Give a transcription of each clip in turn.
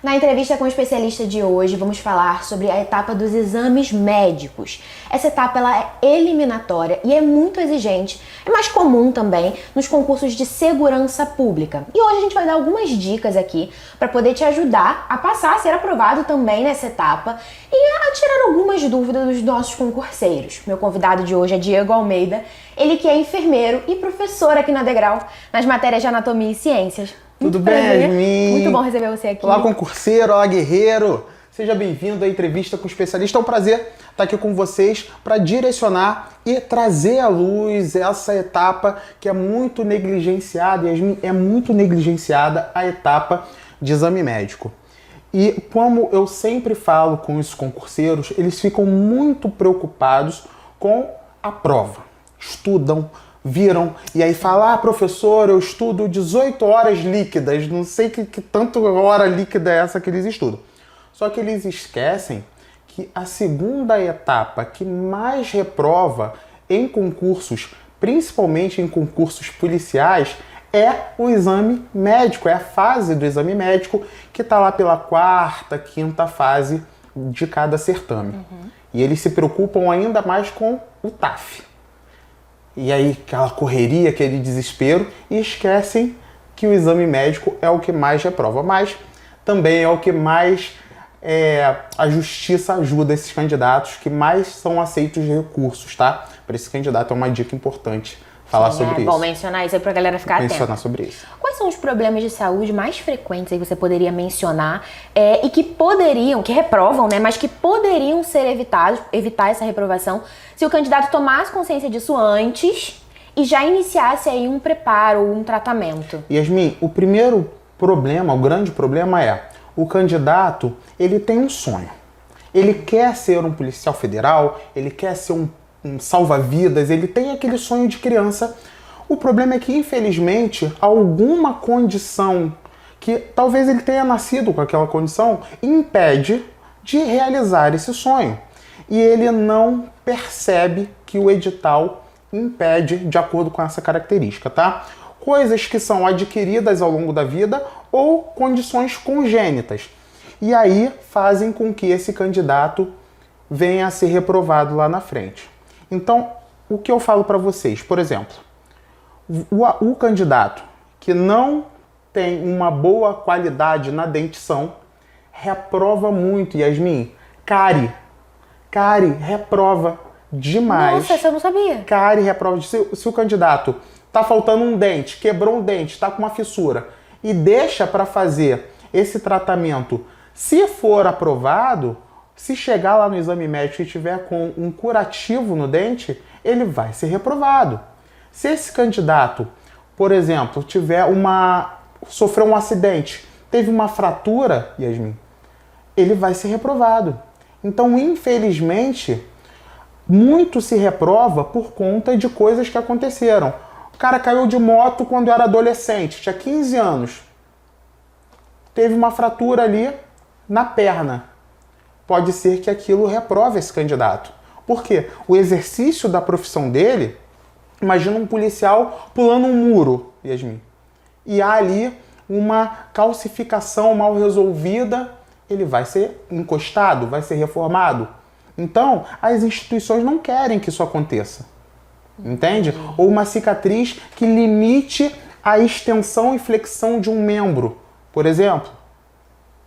Na entrevista com o especialista de hoje, vamos falar sobre a etapa dos exames médicos. Essa etapa ela é eliminatória e é muito exigente. É mais comum também nos concursos de segurança pública. E hoje a gente vai dar algumas dicas aqui para poder te ajudar a passar, a ser aprovado também nessa etapa e a tirar algumas dúvidas dos nossos concurseiros. Meu convidado de hoje é Diego Almeida, ele que é enfermeiro e professor aqui na Degrau, nas matérias de anatomia e ciências. Tudo bem, Yasmin? Muito bom receber você aqui. Olá, concurseiro, olá, guerreiro. Seja bem-vindo à entrevista com o especialista. É um prazer estar aqui com vocês para direcionar e trazer à luz essa etapa que é muito negligenciada, Yasmin, é muito negligenciada a etapa de exame médico. E como eu sempre falo com os concurseiros, eles ficam muito preocupados com a prova. Estudam, viram, e aí fala, professor, eu estudo 18 horas líquidas, não sei que tanto hora líquida é essa que eles estudam. Só que eles esquecem que a segunda etapa que mais reprova em concursos, principalmente em concursos policiais, é o exame médico, é a fase do exame médico que está lá pela quarta, quinta fase de cada certame. E eles se preocupam ainda mais com o TAF. E aí aquela correria, aquele desespero, e esquecem que o exame médico é o que mais reprova, mas também é o que mais a justiça ajuda esses candidatos, que mais são aceitos recursos, tá? Para esse candidato é uma dica importante falar sobre isso. É bom mencionar isso aí pra galera ficar atenta. Mencionar sobre isso. Quais são os problemas de saúde mais frequentes aí que você poderia mencionar e que reprovam, né, mas que poderiam ser evitar essa reprovação se o candidato tomasse consciência disso antes e já iniciasse aí um preparo, um tratamento? Yasmin, o primeiro problema, o grande problema é o candidato, ele tem um sonho. Ele quer ser um policial federal, ele quer ser um salva-vidas, ele tem aquele sonho de criança. O problema é que, infelizmente, alguma condição que talvez ele tenha nascido com aquela condição impede de realizar esse sonho. E ele não percebe que o edital impede de acordo com essa característica, tá? Coisas que são adquiridas ao longo da vida ou condições congênitas. E aí fazem com que esse candidato venha a ser reprovado lá na frente. Então, o que eu falo para vocês? Por exemplo, o candidato que não tem uma boa qualidade na dentição reprova muito, Yasmin. Cárie reprova demais. Nossa, essa eu não sabia. Cárie reprova. Se o candidato tá faltando um dente, quebrou um dente, tá com uma fissura e deixa para fazer esse tratamento, se for aprovado, se chegar lá no exame médico e tiver com um curativo no dente, ele vai ser reprovado. Se esse candidato, por exemplo, sofreu um acidente, teve uma fratura, Yasmin, ele vai ser reprovado. Então, infelizmente, muito se reprova por conta de coisas que aconteceram. O cara caiu de moto quando era adolescente, tinha 15 anos. Teve uma fratura ali na perna. Pode ser que aquilo reprove esse candidato. Por quê? O exercício da profissão dele, imagina um policial pulando um muro, Yasmin, e há ali uma calcificação mal resolvida, ele vai ser encostado, vai ser reformado. Então, as instituições não querem que isso aconteça. Entende? Ou uma cicatriz que limite a extensão e flexão de um membro, por exemplo.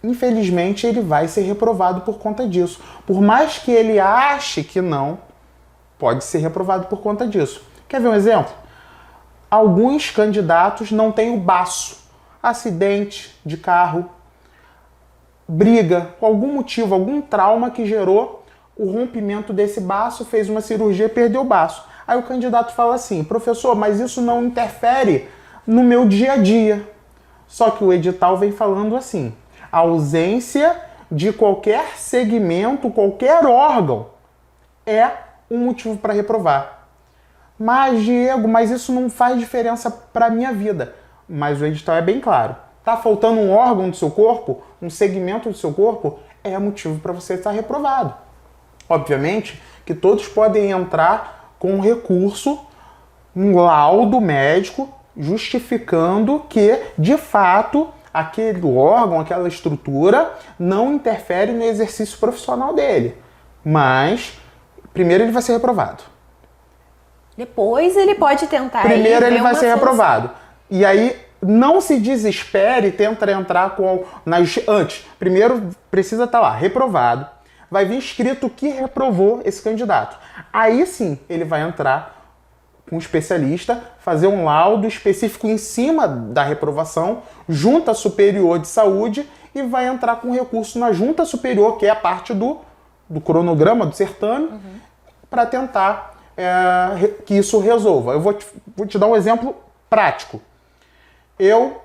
Infelizmente, ele vai ser reprovado por conta disso. Por mais que ele ache que não, pode ser reprovado por conta disso. Quer ver um exemplo? Alguns candidatos não têm o baço. Acidente de carro, briga, por algum motivo, algum trauma que gerou o rompimento desse baço, fez uma cirurgia e perdeu o baço. Aí o candidato fala assim, professor, mas isso não interfere no meu dia a dia. Só que o edital vem falando assim, a ausência de qualquer segmento, qualquer órgão é um motivo para reprovar. Mas, Diego, isso não faz diferença para a minha vida. Mas o edital é bem claro. Tá faltando um órgão do seu corpo, um segmento do seu corpo, é motivo para você estar reprovado. Obviamente que todos podem entrar com um recurso, um laudo médico, justificando que, de fato, aquele órgão, aquela estrutura não interfere no exercício profissional dele. Mas, primeiro ele vai ser reprovado. Depois ele pode tentar. Primeiro ele vai ser reprovado. E aí, não se desespere e tenta entrar antes. Primeiro precisa estar lá, reprovado. Vai vir escrito que reprovou esse candidato. Aí sim, ele vai entrar com um especialista, fazer um laudo específico em cima da reprovação, Junta Superior de Saúde, e vai entrar com recurso na Junta Superior, que é a parte do cronograma, do certame, para tentar que isso resolva. Eu vou te dar um exemplo prático. Eu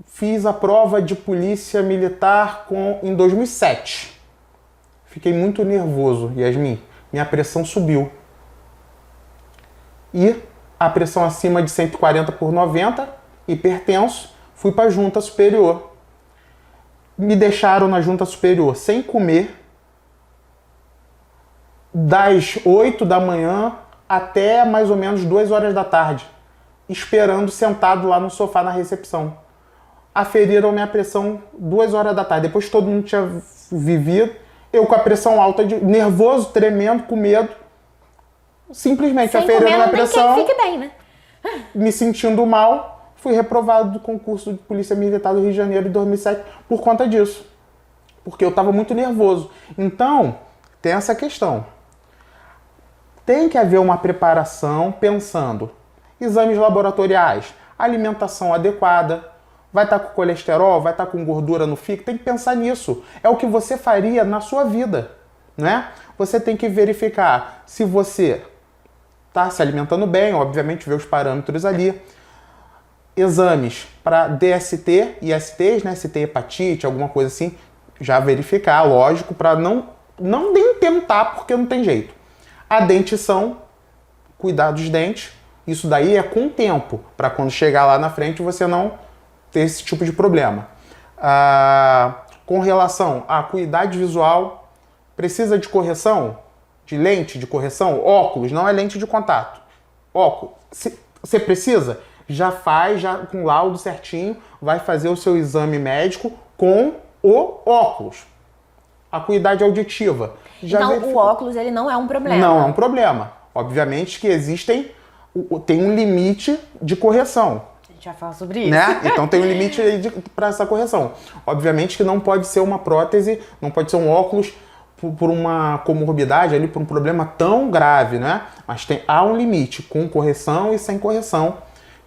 fiz a prova de polícia militar em 2007. Fiquei muito nervoso, Yasmin. Minha pressão subiu. E a pressão acima de 140/90, hipertenso, fui para a Junta Superior. Me deixaram na Junta Superior sem comer, das 8 da manhã até mais ou menos 2 horas da tarde, esperando sentado lá no sofá na recepção. Aferiram minha pressão 2 horas da tarde, depois que todo mundo tinha vivido, eu com a pressão alta, nervoso, tremendo, com medo, simplesmente aferiram minha pressão, nem quem fique bem, né? me sentindo mal, fui reprovado do concurso de Polícia Militar do Rio de Janeiro de 2007 por conta disso, porque eu estava muito nervoso. Então, tem essa questão. Tem que haver uma preparação pensando exames laboratoriais, alimentação adequada, vai estar com colesterol, vai estar com gordura no fígado, tem que pensar nisso. É o que você faria na sua vida, né? Você tem que verificar se você está se alimentando bem, obviamente ver os parâmetros ali. Exames para DST, ISTs, né? Se tem hepatite, alguma coisa assim, já verificar, lógico, para não nem tentar, porque não tem jeito. A dentição, cuidar dos dentes, isso daí é com o tempo, para quando chegar lá na frente você não ter esse tipo de problema. Com relação à acuidade visual, precisa de correção? De lente de correção? Óculos, não é lente de contato. Óculos, você precisa? Já faz, já com laudo certinho, vai fazer o seu exame médico com o óculos. Acuidade auditiva. Então o óculos ele não é um problema. Não é um problema. Obviamente que tem um limite de correção. A gente já fala sobre isso. Né? Então tem um limite para essa correção. Obviamente que não pode ser uma prótese, não pode ser um óculos por uma comorbidade, ali, por um problema tão grave, né? Mas há um limite com correção e sem correção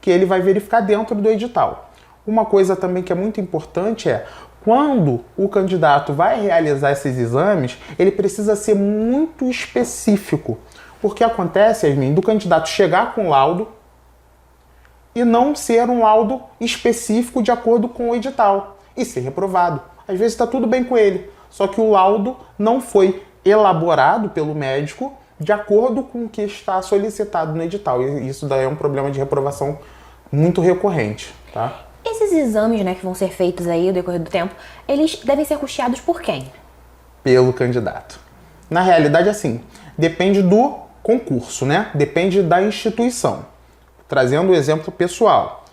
que ele vai verificar dentro do edital. Uma coisa também que é muito importante é quando o candidato vai realizar esses exames, ele precisa ser muito específico. Porque acontece, Yasmin, do candidato chegar com laudo e não ser um laudo específico de acordo com o edital e ser reprovado. Às vezes está tudo bem com ele, só que o laudo não foi elaborado pelo médico de acordo com o que está solicitado no edital. E isso daí é um problema de reprovação muito recorrente, tá? Esses exames, né, que vão ser feitos aí no decorrer do tempo, eles devem ser custeados por quem? Pelo candidato. Na realidade, assim, depende do concurso, né? Depende da instituição. Trazendo um exemplo pessoal.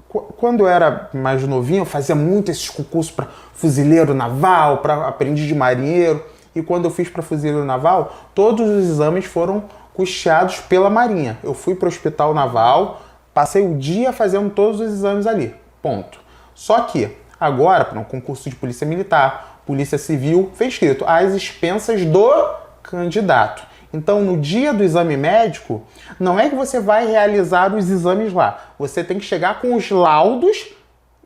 Quando eu era mais novinho, eu fazia muito esses concursos para fuzileiro naval, para aprendiz de marinheiro. E quando eu fiz para fuzileiro naval, todos os exames foram custeados pela Marinha. Eu fui para o Hospital Naval, passei o dia fazendo todos os exames ali. Ponto. Só que agora, para um concurso de Polícia Militar, Polícia Civil, fez escrito às expensas do candidato. Então, no dia do exame médico, não é que você vai realizar os exames lá. Você tem que chegar com os laudos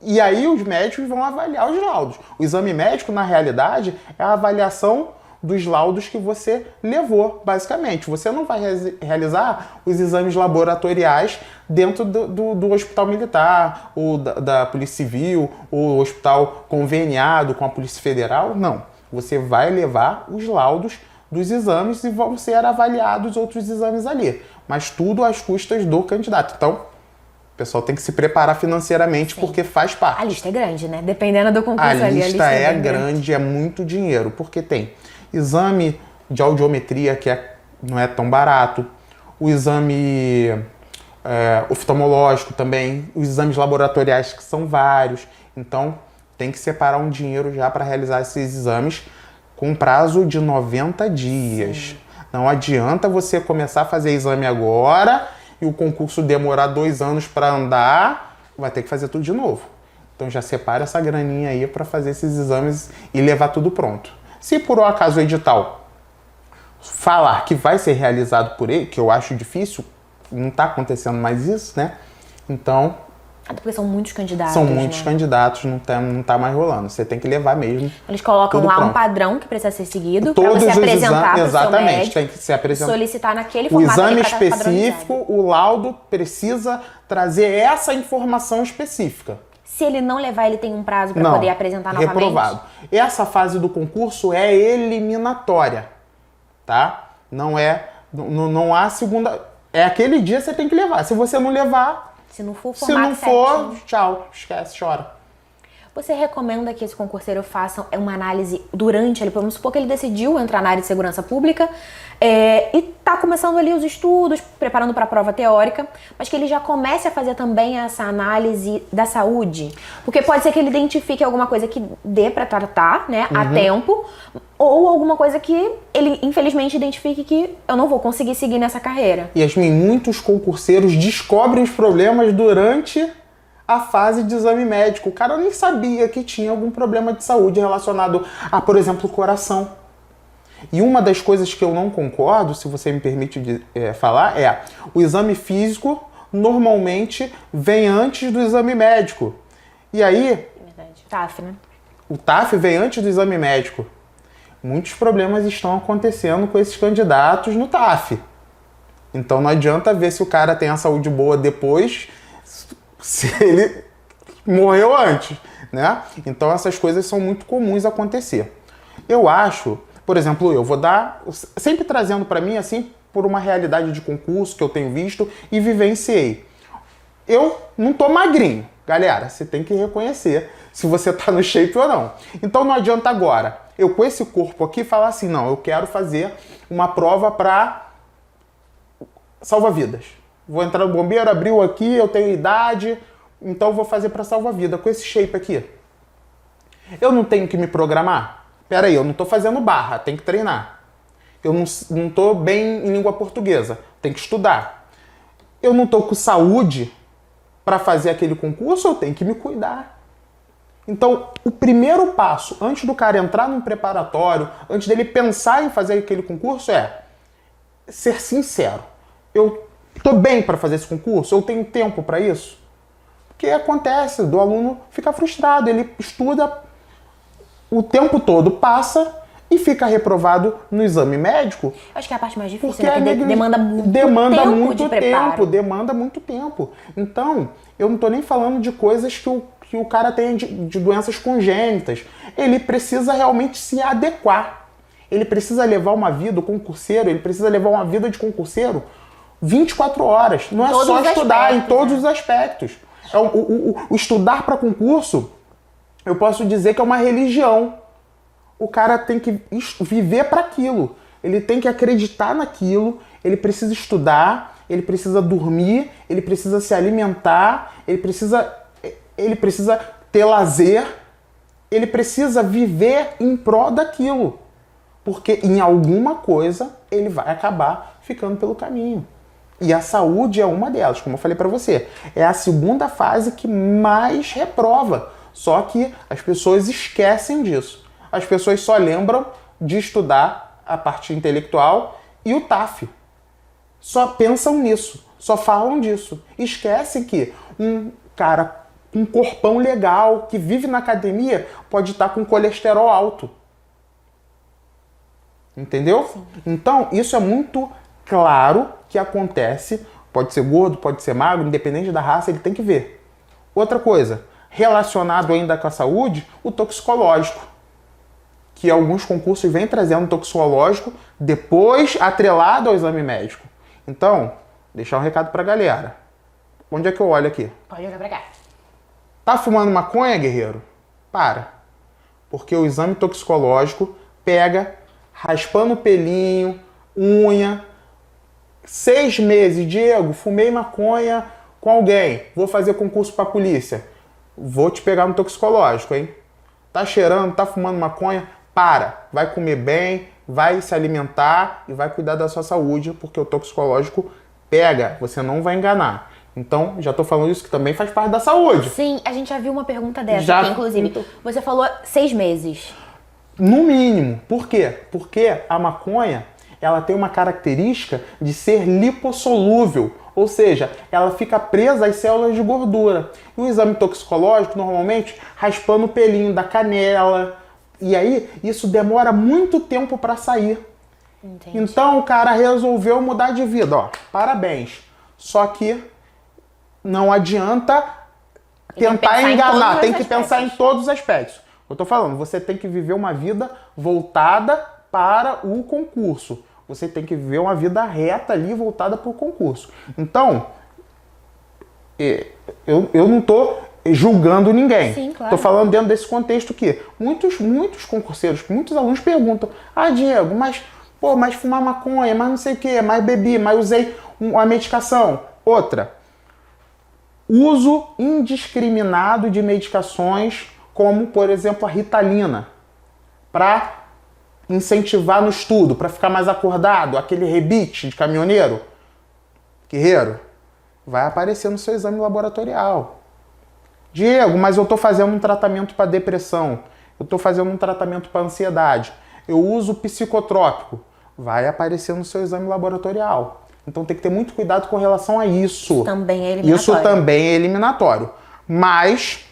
e aí os médicos vão avaliar os laudos. O exame médico, na realidade, é a avaliação dos laudos que você levou, basicamente. Você não vai realizar os exames laboratoriais dentro do hospital militar, ou da Polícia Civil, ou hospital conveniado com a Polícia Federal. Não. Você vai levar os laudos dos exames e vão ser avaliados outros exames ali. Mas tudo às custas do candidato. Então, o pessoal tem que se preparar financeiramente. Sim. Porque faz parte. A lista é grande, né? Dependendo do concurso ali. A lista é grande, é muito dinheiro. Porque tem exame de audiometria, que não é tão barato. O exame oftalmológico também, os exames laboratoriais que são vários. Então, tem que separar um dinheiro já para realizar esses exames com prazo de 90 dias. Sim. Não adianta você começar a fazer exame agora e o concurso demorar 2 anos para andar, vai ter que fazer tudo de novo. Então já separa essa graninha aí para fazer esses exames e levar tudo pronto. Se por um acaso o edital falar que vai ser realizado por ele, que eu acho difícil, não está acontecendo mais isso, né? Então... Até porque são muitos candidatos, são muitos candidatos, não tá mais rolando. Você tem que levar mesmo. Eles colocam lá um padrão que precisa ser seguido para você apresentar para o seu médico, tem que ser apresentado. Solicitar naquele formato. O exame específico, o laudo precisa trazer essa informação específica. Se ele não levar, ele tem um prazo para poder apresentar novamente? Reprovado. Essa fase do concurso é eliminatória, tá? Não há segunda... É aquele dia que você tem que levar. Se você não levar... Se não for tchau, esquece, chora. Você recomenda que esse concurseiro faça uma análise durante ele? Vamos supor que ele decidiu entrar na área de segurança pública e está começando ali os estudos, preparando para a prova teórica, mas que ele já comece a fazer também essa análise da saúde? Porque pode ser que ele identifique alguma coisa que dê para tratar, né, a tempo, ou alguma coisa que ele, infelizmente, identifique que eu não vou conseguir seguir nessa carreira. Yasmin, muitos concurseiros descobrem os problemas durante a fase de exame médico. O cara nem sabia que tinha algum problema de saúde relacionado a, por exemplo, o coração. E uma das coisas que eu não concordo, se você me permite falar, o exame físico normalmente vem antes do exame médico. E aí... Verdade. TAF, né? O TAF vem antes do exame médico. Muitos problemas estão acontecendo com esses candidatos no TAF. Então não adianta ver se o cara tem a saúde boa depois, se ele morreu antes, né? Então essas coisas são muito comuns acontecer. Eu acho, por exemplo, eu vou dar, sempre trazendo para mim assim, por uma realidade de concurso que eu tenho visto e vivenciei. Eu não tô magrinho, galera, você tem que reconhecer se você tá no shape ou não. Então não adianta agora, eu com esse corpo aqui falar assim, não, eu quero fazer uma prova para salva-vidas. Vou entrar no bombeiro, abriu aqui, eu tenho idade, então vou fazer para salva-vida com esse shape aqui. Eu não tenho que me programar? Pera aí, eu não tô fazendo barra, tem que treinar. Eu não tô bem em língua portuguesa, tem que estudar. Eu não tô com saúde para fazer aquele concurso, eu tenho que me cuidar. Então, o primeiro passo, antes do cara entrar num preparatório, antes dele pensar em fazer aquele concurso, é ser sincero. Eu tô bem para fazer esse concurso? Eu tenho tempo para isso? Porque acontece do aluno ficar frustrado, ele estuda o tempo todo, passa e fica reprovado no exame médico. Acho que é a parte mais difícil, né? Porque demanda muito tempo. Demanda muito tempo. Então, eu não tô nem falando de coisas que o cara tem de doenças congênitas. Ele precisa realmente se adequar. Ele precisa levar uma vida, o concurseiro, ele precisa levar uma vida de concurseiro 24 horas. Não é só estudar em todos os aspectos. O estudar para concurso, eu posso dizer que é uma religião. O cara tem que viver para aquilo. Ele tem que acreditar naquilo. Ele precisa estudar, ele precisa dormir, ele precisa se alimentar, ele precisa ter lazer, ele precisa viver em prol daquilo. Porque em alguma coisa ele vai acabar ficando pelo caminho. E a saúde é uma delas, como eu falei para você. É a segunda fase que mais reprova. Só que as pessoas esquecem disso. As pessoas só lembram de estudar a parte intelectual e o TAF. Só pensam nisso, só falam disso. Esquecem que um cara com um corpão legal, que vive na academia, pode estar com colesterol alto. Entendeu? Sim. Então, isso é muito claro que acontece. Pode ser gordo, pode ser magro, independente da raça, ele tem que ver. Outra coisa, relacionado ainda com a saúde, o toxicológico. Que alguns concursos vêm trazendo toxicológico depois atrelado ao exame médico. Então, deixar um recado pra galera. Onde é que eu olho aqui? Pode olhar pra cá. Tá fumando maconha, guerreiro? Para. Porque o exame toxicológico pega raspando o pelinho, unha, 6 meses, Diego, fumei maconha com alguém, vou fazer concurso pra polícia. Vou te pegar no toxicológico, hein? Tá cheirando, tá fumando maconha? Para, vai comer bem, vai se alimentar e vai cuidar da sua saúde, porque o toxicológico pega, você não vai enganar. Então, já tô falando isso que também faz parte da saúde. Sim, a gente já viu uma pergunta dessa Já, aqui, inclusive. então. Você falou 6 meses. No mínimo. Por quê? Porque a maconha, ela tem uma característica de ser lipossolúvel, ou seja, ela fica presa às células de gordura. E o exame toxicológico, normalmente, raspando o pelinho da canela. E aí, isso demora muito tempo para sair. Entendi. Então, o cara resolveu mudar de vida. Ó, parabéns. Só que não adianta tentar enganar. Tem que pensar em todos os aspectos. Eu tô falando, você tem que viver uma vida voltada para o concurso. Você tem que viver uma vida reta ali, voltada para o concurso. Então, eu não tô julgando ninguém. Sim, claro. Tô falando dentro desse contexto que muitos concurseiros, muitos alunos perguntam: ah, Diego, mas fumar maconha, mas não sei o que, mais bebi, mas usei uma medicação. Outra, uso indiscriminado de medicações como, por exemplo, a Ritalina, para incentivar no estudo, para ficar mais acordado, aquele rebite de caminhoneiro, guerreiro, vai aparecer no seu exame laboratorial. Diego, mas eu estou fazendo um tratamento para depressão, eu estou fazendo um tratamento para ansiedade, eu uso psicotrópico, vai aparecer no seu exame laboratorial. Então tem que ter muito cuidado com relação a isso. Também é eliminatório. Isso também é eliminatório. Mas,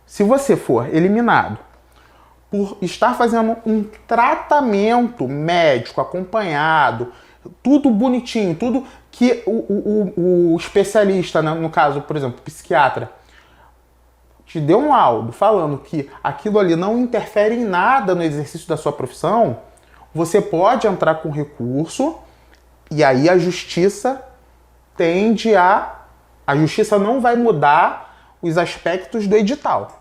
se você for eliminado por estar fazendo um tratamento médico acompanhado, tudo bonitinho, tudo que o especialista, no caso, por exemplo, o psiquiatra, te deu um laudo falando que aquilo ali não interfere em nada no exercício da sua profissão, você pode entrar com recurso e aí a justiça tende a... A justiça não vai mudar os aspectos do edital,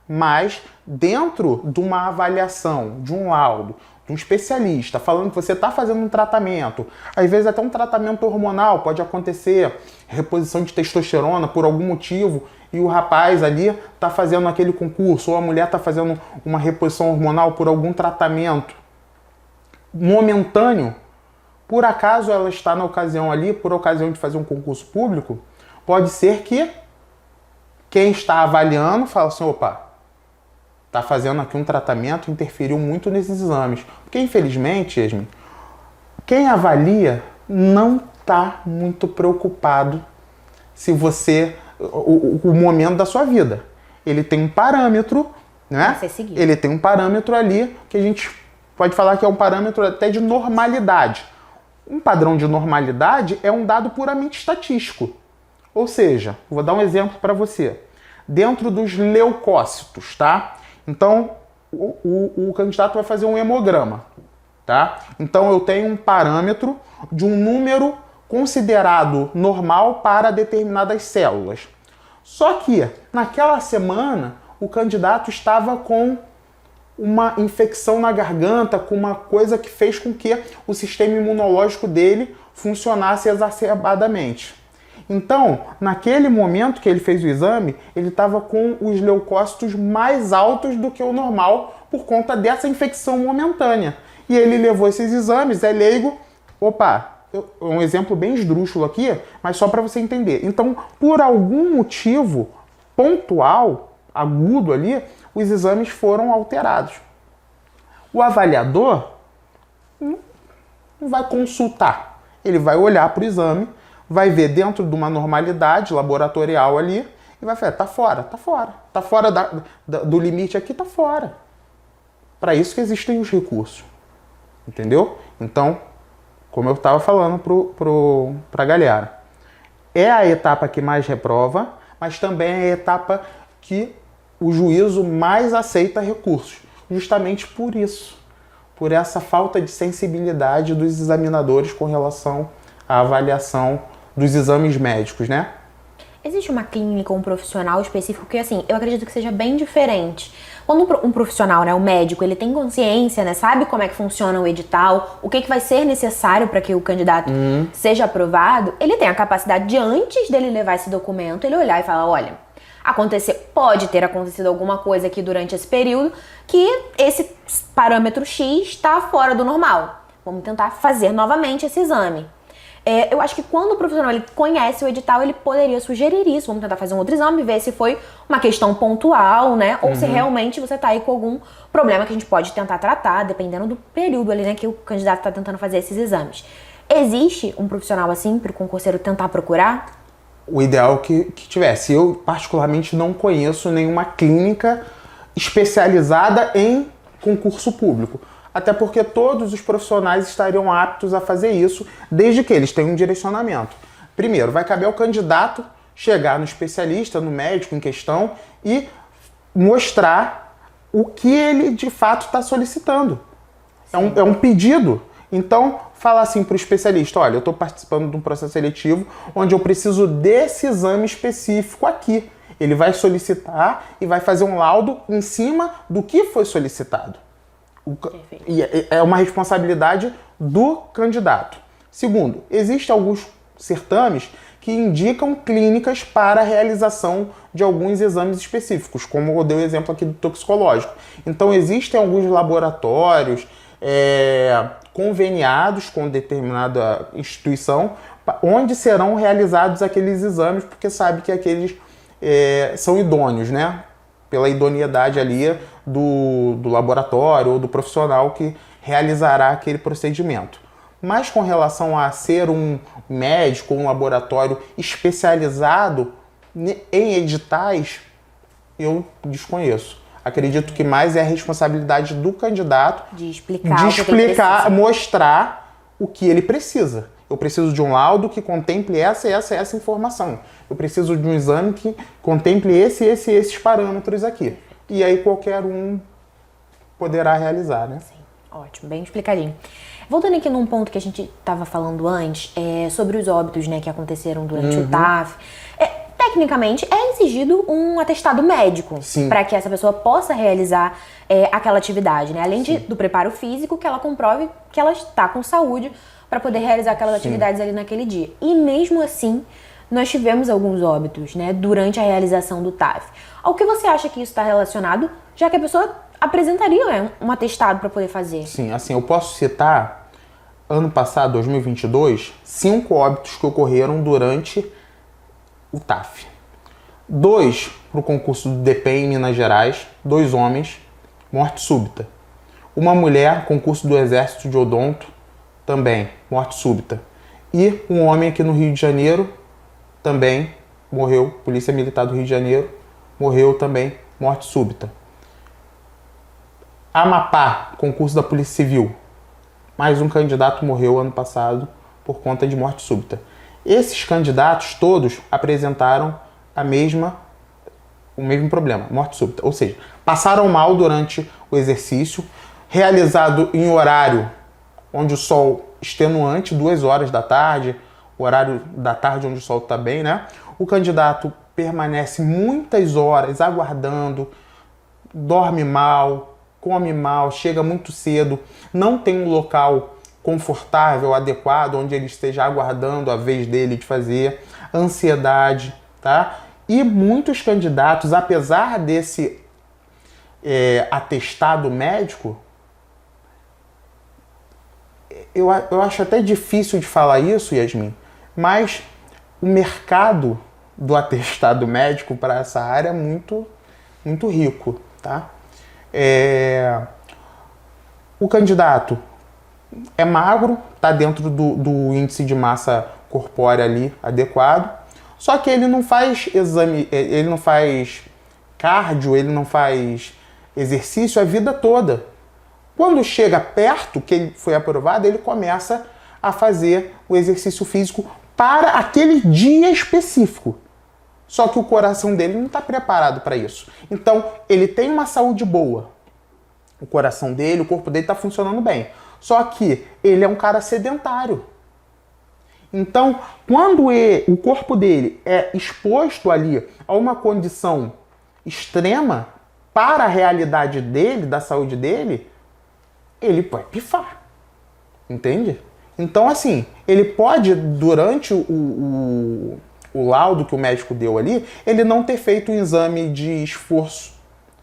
mas dentro de uma avaliação, de um laudo, de um especialista falando que você está fazendo um tratamento, às vezes até um tratamento hormonal pode acontecer, reposição de testosterona por algum motivo, e o rapaz ali está fazendo aquele concurso, ou a mulher está fazendo uma reposição hormonal por algum tratamento momentâneo, por acaso ela está na ocasião ali, por ocasião de fazer um concurso público, pode ser que quem está avaliando fala assim, opa, está fazendo aqui um tratamento, interferiu muito nesses exames. Porque, infelizmente, Yasmin, quem avalia não está muito preocupado se você... O momento da sua vida. Ele tem um parâmetro, né? Ele tem um parâmetro ali que a gente pode falar que é um parâmetro até de normalidade. Um padrão de normalidade é um dado puramente estatístico. Ou seja, vou dar um exemplo para você. Dentro dos leucócitos, tá? Então, o candidato vai fazer um hemograma, tá? Então, eu tenho um parâmetro de um número considerado normal para determinadas células. Só que, naquela semana, o candidato estava com uma infecção na garganta, com uma coisa que fez com que o sistema imunológico dele funcionasse exacerbadamente. Então, naquele momento que ele fez o exame, ele estava com os leucócitos mais altos do que o normal por conta dessa infecção momentânea. E ele levou esses exames, é leigo, opa, um exemplo bem esdrúxulo aqui, mas só para você entender. Então, por algum motivo pontual, agudo ali, os exames foram alterados. O avaliador não vai consultar, ele vai olhar para o exame, vai ver dentro de uma normalidade laboratorial ali e vai falar, tá fora do limite aqui, tá fora. Para isso que existem os recursos, entendeu? Então, como eu estava falando para a galera, é a etapa que mais reprova, mas também é a etapa que o juízo mais aceita recursos, justamente por isso, por essa falta de sensibilidade dos examinadores com relação à avaliação dos exames médicos, né? Existe uma clínica, um profissional específico que, assim, eu acredito que seja bem diferente. Quando um profissional, né, o médico, ele tem consciência, né, sabe como é que funciona o edital, o que vai ser necessário para que o candidato seja aprovado, ele tem a capacidade de, antes dele levar esse documento, ele olhar e falar, olha, pode ter acontecido alguma coisa aqui durante esse período que esse parâmetro X está fora do normal. Vamos tentar fazer novamente esse exame. Eu acho que quando o profissional ele conhece o edital, ele poderia sugerir isso. Vamos tentar fazer um outro exame, ver se foi uma questão pontual, né? Ou se realmente você tá aí com algum problema que a gente pode tentar tratar, dependendo do período ali, né, que o candidato tá tentando fazer esses exames. Existe um profissional assim para o concurseiro tentar procurar? O ideal que tivesse. Eu, particularmente, não conheço nenhuma clínica especializada em concurso público. Até porque todos os profissionais estariam aptos a fazer isso, desde que eles tenham um direcionamento. Primeiro, vai caber ao candidato chegar no especialista, no médico em questão e mostrar o que ele de fato está solicitando. É um pedido. Então, fala assim para o especialista, olha, eu estou participando de um processo seletivo onde eu preciso desse exame específico aqui. Ele vai solicitar e vai fazer um laudo em cima do que foi solicitado. E é uma responsabilidade do candidato. Segundo, existem alguns certames que indicam clínicas para a realização de alguns exames específicos, como eu dei o exemplo aqui do toxicológico. Então, existem alguns laboratórios conveniados com determinada instituição, onde serão realizados aqueles exames, porque sabe que aqueles são idôneos, né? Pela idoneidade ali do laboratório ou do profissional que realizará aquele procedimento. Mas com relação a ser um médico ou um laboratório especializado em editais, eu desconheço. Acredito que mais é a responsabilidade do candidato de explicar, mostrar o que ele precisa. Eu preciso de um laudo que contemple essa informação. Eu preciso de um exame que contemple esses parâmetros aqui. E aí qualquer um poderá realizar, né? Sim, ótimo, bem explicadinho. Voltando aqui num ponto que a gente estava falando antes, sobre os óbitos, né, que aconteceram durante o TAF. Tecnicamente, é exigido um atestado médico para que essa pessoa possa realizar aquela atividade, né? Além do preparo físico, que ela comprove que ela está com saúde para poder realizar aquelas atividades ali naquele dia. E mesmo assim, nós tivemos alguns óbitos, né, durante a realização do TAF. Ao que você acha que isso está relacionado, já que a pessoa apresentaria um atestado para poder fazer? Sim, assim, eu posso citar, ano passado, 2022, 5 óbitos que ocorreram durante o TAF. 2 para o concurso do DPEM em Minas Gerais, 2 homens, morte súbita. Uma mulher, concurso do Exército de Odonto, também, morte súbita. E um homem aqui no Rio de Janeiro, também morreu, Polícia Militar do Rio de Janeiro, morreu também, morte súbita. Amapá, concurso da Polícia Civil, mais um candidato morreu ano passado por conta de morte súbita. Esses candidatos todos apresentaram o mesmo problema, morte súbita. Ou seja, passaram mal durante o exercício, realizado em horário onde o sol extenuante, 2 horas da tarde, o horário da tarde onde o sol está bem, né? O candidato permanece muitas horas aguardando, dorme mal, come mal, chega muito cedo, não tem um local confortável, adequado, onde ele esteja aguardando a vez dele de fazer, ansiedade, tá? E muitos candidatos, apesar desse atestado médico, eu acho até difícil de falar isso, Yasmin, mas o mercado do atestado médico para essa área é muito, muito rico, tá? O candidato é magro, está dentro do índice de massa corpórea ali adequado, só que ele não faz exame, ele não faz cardio, ele não faz exercício a vida toda. Quando chega perto que ele foi aprovado, ele começa a fazer o exercício físico para aquele dia específico. Só que o coração dele não está preparado para isso. Então, ele tem uma saúde boa. O coração dele, o corpo dele está funcionando bem. Só que ele é um cara sedentário. Então, quando o corpo dele é exposto ali a uma condição extrema para a realidade dele, da saúde dele, ele vai pifar. Entende? Então, assim, ele pode, durante o laudo que o médico deu ali, ele não ter feito um exame de esforço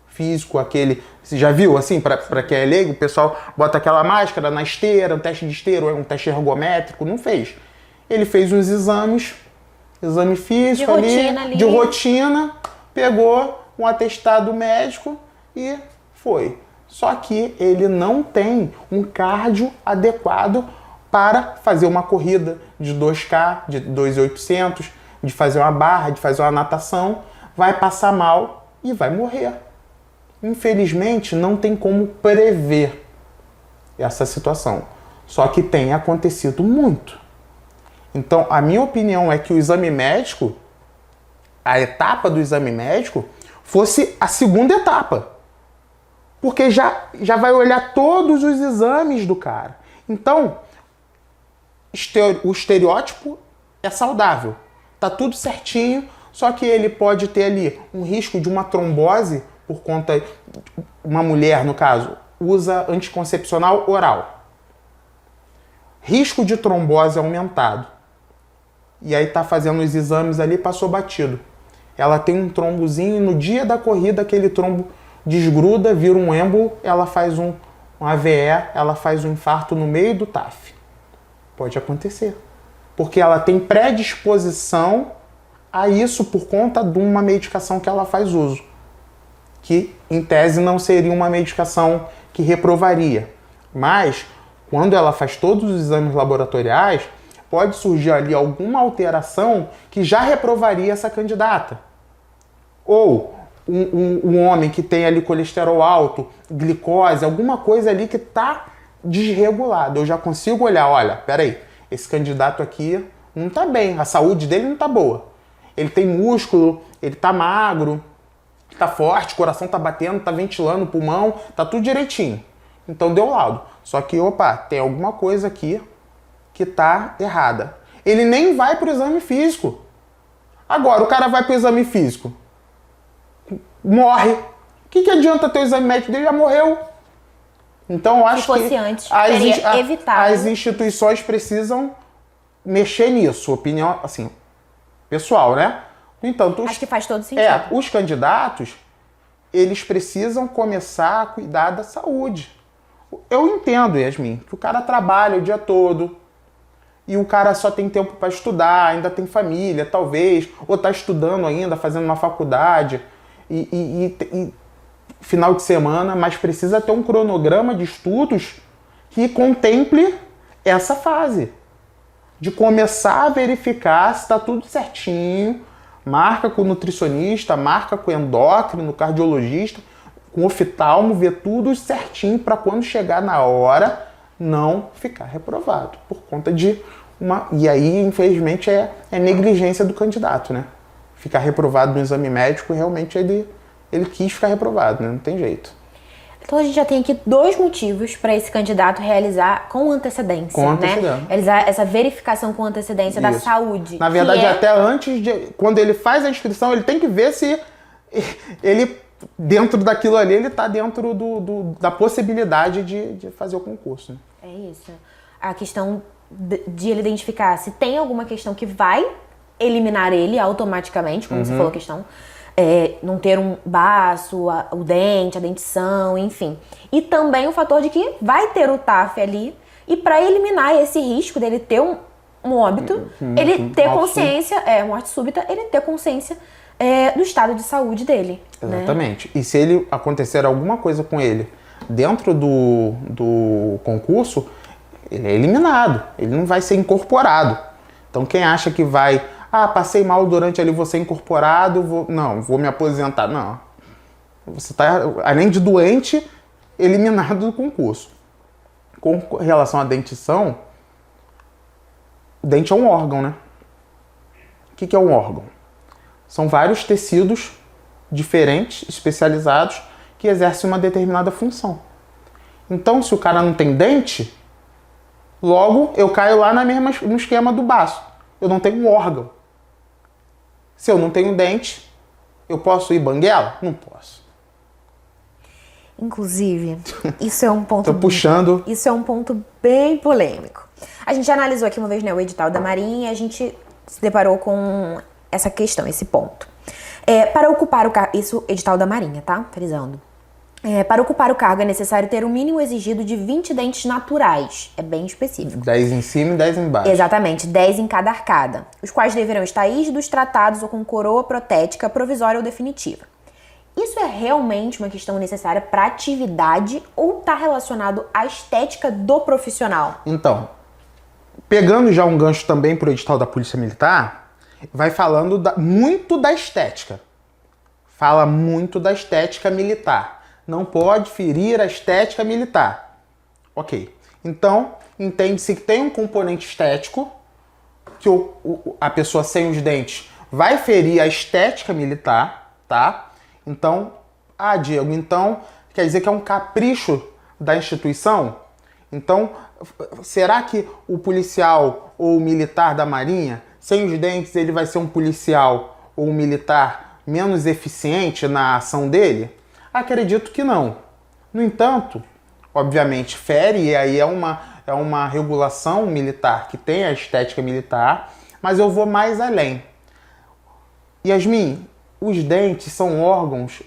físico, aquele... Você já viu, assim, para quem é leigo, o pessoal bota aquela máscara na esteira, um teste de esteira, ou um teste ergométrico, não fez. Ele fez uns exame físico de rotina, pegou um atestado médico e foi. Só que ele não tem um cardio adequado para fazer uma corrida de 2K, de 2.800, de fazer uma barra, de fazer uma natação, vai passar mal e vai morrer. Infelizmente, não tem como prever essa situação. Só que tem acontecido muito. Então, a minha opinião é que o exame médico, a etapa do exame médico, fosse a segunda etapa. Porque já vai olhar todos os exames do cara. Então, o estereótipo é saudável. Tá tudo certinho, só que ele pode ter ali um risco de uma trombose por conta... Uma mulher, no caso, usa anticoncepcional oral. Risco de trombose aumentado. E aí tá fazendo os exames ali, passou batido. Ela tem um trombozinho e no dia da corrida aquele trombo desgruda, vira um êmbolo, ela faz um AVE, ela faz um infarto no meio do TAF. Pode acontecer. Porque ela tem predisposição a isso por conta de uma medicação que ela faz uso. Que, em tese, não seria uma medicação que reprovaria. Mas, quando ela faz todos os exames laboratoriais, pode surgir ali alguma alteração que já reprovaria essa candidata. Ou um homem que tem ali colesterol alto, glicose, alguma coisa ali que está desregulada. Eu já consigo olhar, olha, peraí, esse candidato aqui não está bem, a saúde dele não está boa. Ele tem músculo, ele está magro, está forte, o coração está batendo, está ventilando o pulmão, está tudo direitinho. Então deu laudo. Só que, opa, tem alguma coisa aqui que está errada. Ele nem vai para o exame físico. Agora, o cara vai para o exame físico, morre. O que adianta ter o exame médico dele? Já morreu. Então, eu acho Se fosse que antes, teria evitado. As instituições precisam mexer nisso. Opinião, assim, pessoal, né? No entanto, acho que faz todo sentido. Os candidatos, eles precisam começar a cuidar da saúde. Eu entendo, Yasmin, que o cara trabalha o dia todo e o cara só tem tempo para estudar, ainda tem família, talvez, ou está estudando ainda, fazendo uma faculdade e final de semana, mas precisa ter um cronograma de estudos que contemple essa fase. De começar a verificar se está tudo certinho, marca com o nutricionista, marca com o endócrino, cardiologista, com o oftalmo, ver tudo certinho para quando chegar na hora não ficar reprovado. Por conta de uma... E aí, infelizmente, é negligência do candidato, né? Ficar reprovado no exame médico, realmente ele quis ficar reprovado, né? Não tem jeito. Então a gente já tem aqui 2 motivos para esse candidato realizar com antecedência, com antecedência, né? Realizar essa verificação com antecedência da saúde. Na verdade, até antes de... Quando ele faz a inscrição, ele tem que ver se ele, dentro daquilo ali, ele está dentro da possibilidade de fazer o concurso. Né? É isso. A questão de ele identificar se tem alguma questão que vai eliminar ele automaticamente, como você falou, a questão... não ter um baço, o dente, a dentição, enfim. E também o fator de que vai ter o TAF ali. E para eliminar esse risco dele ter um óbito, ele ter consciência, morte súbita, ele ter consciência do estado de saúde dele. Exatamente. Né? E se ele acontecer alguma coisa com ele dentro do concurso, ele é eliminado. Ele não vai ser incorporado. Então quem acha que vai... passei mal durante ali, vou ser incorporado, vou me aposentar. Não. Você está, além de doente, eliminado do concurso. Com relação à dentição, dente é um órgão, né? O que é um órgão? São vários tecidos diferentes, especializados, que exercem uma determinada função. Então, se o cara não tem dente, Logo, eu caio lá no esquema do baço. Eu não tenho um órgão. Se eu não tenho dente, eu posso ir banguela? Não posso. Inclusive, isso é um ponto... Tô puxando. Isso é um ponto bem polêmico. A gente analisou aqui uma vez, né, o edital da Marinha e a gente se deparou com essa questão, esse ponto. Para ocupar o cargo... Isso, edital da Marinha, tá? Frisando. Para ocupar o cargo é necessário ter o mínimo exigido de 20 dentes naturais. É bem específico. 10 em cima e 10 embaixo. Exatamente, 10 em cada arcada. Os quais deverão estar rígidos, tratados ou com coroa protética provisória ou definitiva. Isso é realmente uma questão necessária para a atividade ou está relacionado à estética do profissional? Então, pegando já um gancho também para o edital da Polícia Militar, vai falando muito da estética. Fala muito da estética militar. Não pode ferir a estética militar. Ok. Então, entende-se que tem um componente estético, que a pessoa sem os dentes vai ferir a estética militar, tá? Então, Diego, então quer dizer que é um capricho da instituição? Então, será que o policial ou o militar da Marinha, sem os dentes, ele vai ser um policial ou um militar menos eficiente na ação dele? Acredito que não. No entanto, obviamente fere, e aí é uma regulação militar que tem a estética militar, mas eu vou mais além. Yasmin, os dentes são órgãos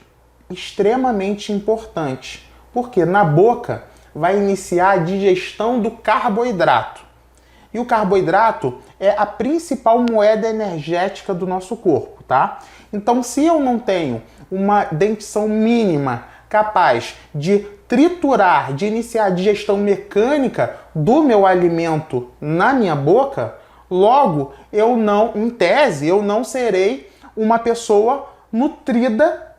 extremamente importantes, porque na boca vai iniciar a digestão do carboidrato. E o carboidrato é a principal moeda energética do nosso corpo, tá? Então, se eu não tenho uma dentição mínima capaz de triturar, de iniciar a digestão mecânica do meu alimento na minha boca, logo, em tese, eu não serei uma pessoa nutrida,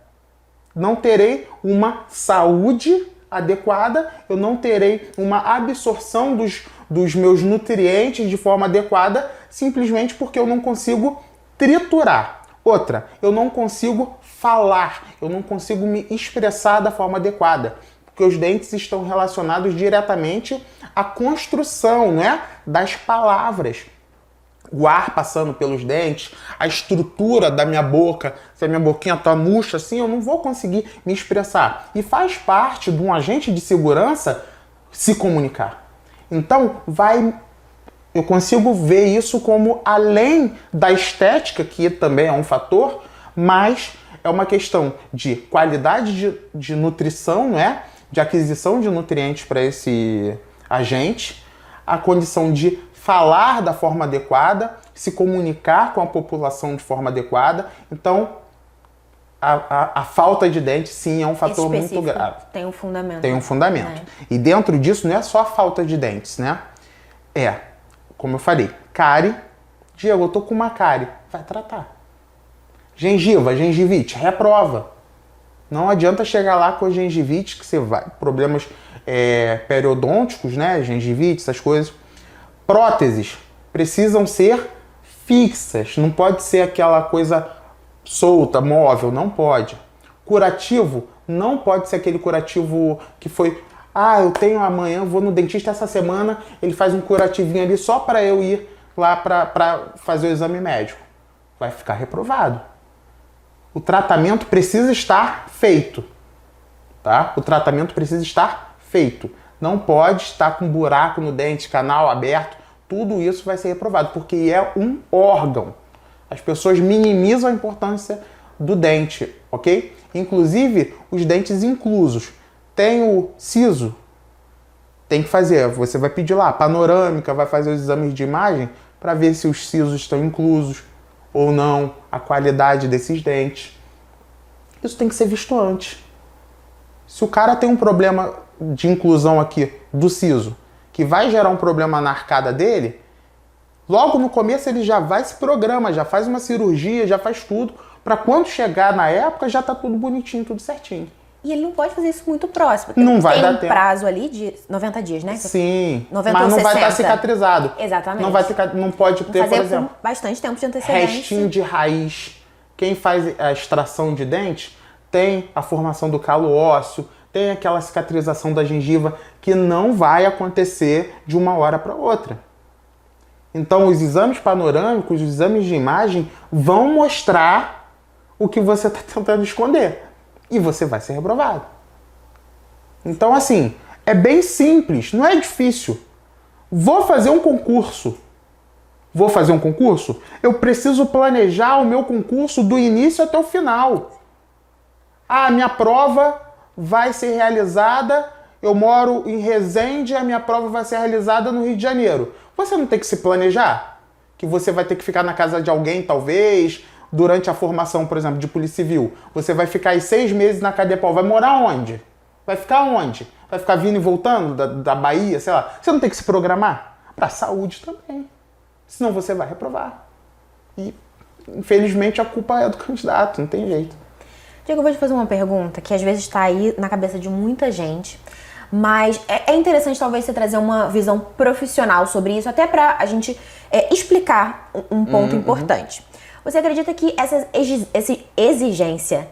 não terei uma saúde adequada, eu não terei uma absorção dos meus nutrientes de forma adequada, simplesmente porque eu não consigo triturar. Outra, eu não consigo falar, eu não consigo me expressar da forma adequada, porque os dentes estão relacionados diretamente à construção, né, das palavras. O ar passando pelos dentes, a estrutura da minha boca, se a minha boquinha tá murcha assim, eu não vou conseguir me expressar. E faz parte de um agente de segurança se comunicar. Então, eu consigo ver isso como além da estética, que também é um fator, mas é uma questão de qualidade de nutrição, né? De aquisição de nutrientes para esse agente, a condição de falar da forma adequada, se comunicar com a população de forma adequada. Então, a falta de dente, sim, é um fator muito grave. Tem um fundamento. Tem um fundamento. E dentro disso não é só a falta de dentes, né? Como eu falei, cárie. Diego, eu tô com uma cárie. Vai tratar. Gengiva, gengivite, reprova. Não adianta chegar lá com a gengivite, que você vai... Problemas periodônticos, né? Gengivite, essas coisas. Próteses precisam ser fixas. Não pode ser aquela coisa solta, móvel. Não pode. Curativo não pode ser aquele curativo que foi... eu tenho amanhã, vou no dentista essa semana, ele faz um curativinho ali só para eu ir lá para fazer o exame médico. Vai ficar reprovado. O tratamento precisa estar feito, tá? O tratamento precisa estar feito. Não pode estar com buraco no dente, canal aberto. Tudo isso vai ser reprovado, porque é um órgão. As pessoas minimizam a importância do dente, ok? Inclusive, os dentes inclusos. Tem o siso, tem que fazer. Você vai pedir lá, panorâmica, vai fazer os exames de imagem para ver se os sisos estão inclusos ou não, a qualidade desses dentes. Isso tem que ser visto antes. Se o cara tem um problema de inclusão aqui do siso, que vai gerar um problema na arcada dele, logo no começo ele já vai se programa, já faz uma cirurgia, já faz tudo, para quando chegar na época já tá tudo bonitinho, tudo certinho. E ele não pode fazer isso muito próximo. Não vai dar tempo. Tem um prazo ali de 90 dias, né? Sim, 90 mas ou não 60. vai estar cicatrizado. Exatamente. Não pode ter, por exemplo, com bastante tempo de antecedência. Restinho de raiz. Quem faz a extração de dente tem a formação do calo ósseo, tem aquela cicatrização da gengiva que não vai acontecer de uma hora para outra. Então, os exames panorâmicos, os exames de imagem vão mostrar o que você está tentando esconder. E você vai ser reprovado. Então, assim, é bem simples, não é difícil. Vou fazer um concurso. Eu preciso planejar o meu concurso do início até o final. Ah, minha prova vai ser realizada, eu moro em Resende, a minha prova vai ser realizada no Rio de Janeiro. Você não tem que se planejar? Que você vai ter que ficar na casa de alguém, talvez, durante a formação, por exemplo, de Polícia Civil. Você vai ficar aí 6 meses na cadeia pau. Vai morar onde? Vai ficar onde? Vai ficar vindo e voltando da Bahia, sei lá. Você não tem que se programar? Para a saúde também. Senão você vai reprovar. E, infelizmente, a culpa é do candidato, não tem jeito. Diego, eu vou te fazer uma pergunta que às vezes está aí na cabeça de muita gente, mas é interessante talvez você trazer uma visão profissional sobre isso, até para a gente explicar um ponto importante. Você acredita que essa exigência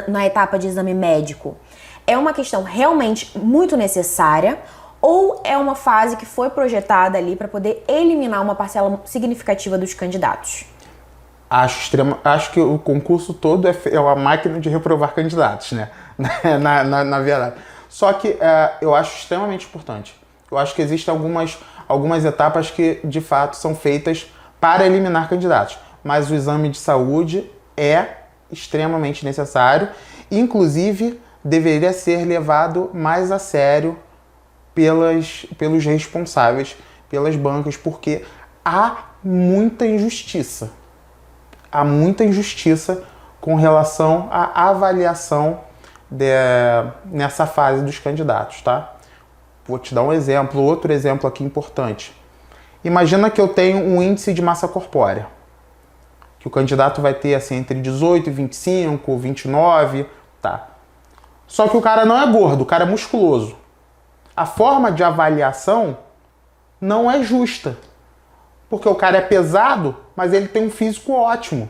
na etapa de exame médico é uma questão realmente muito necessária ou é uma fase que foi projetada ali para poder eliminar uma parcela significativa dos candidatos? Acho que o concurso todo é uma máquina de reprovar candidatos, né? na verdade. Só que eu acho extremamente importante. Eu acho que existem algumas etapas que, de fato, são feitas para eliminar candidatos. Mas o exame de saúde é extremamente necessário. Inclusive, deveria ser levado mais a sério pelos responsáveis, pelas bancas, porque há muita injustiça. Há muita injustiça com relação à avaliação nessa fase dos candidatos, tá? Vou te dar um exemplo, outro exemplo aqui importante. Imagina que eu tenho um índice de massa corpórea, que o candidato vai ter assim, entre 18 e 25, 29, tá? Só que o cara não é gordo, o cara é musculoso. A forma de avaliação não é justa. Porque o cara é pesado, mas ele tem um físico ótimo.